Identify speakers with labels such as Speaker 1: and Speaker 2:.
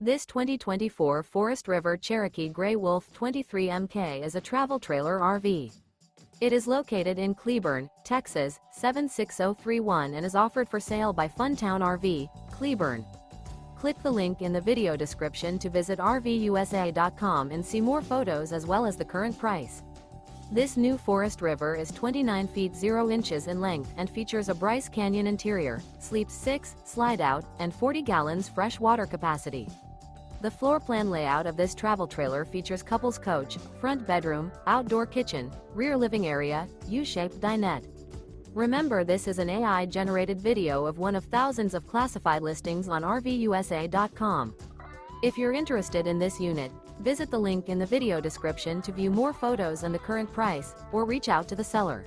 Speaker 1: This 2024 Forest River Cherokee Grey Wolf 23MK is a travel trailer RV. It is located in Cleburne, Texas, 76031 and is offered for sale by Funtown RV, Cleburne. Click the link in the video description to visit RVUSA.com and see more photos as well as the current price. This new Forest River is 29 feet 0 inches in length and features a BRYCE Canyon interior, sleeps 6, slide-out, and 40 gallons fresh water capacity. The floor plan layout of this travel trailer features couples coach, front bedroom, outdoor kitchen, rear living area, U-shaped dinette. Remember, this is an AI-generated video of one of thousands of classified listings on RVUSA.com. If you're interested in this unit, visit the link in the video description to view more photos and the current price, or reach out to the seller.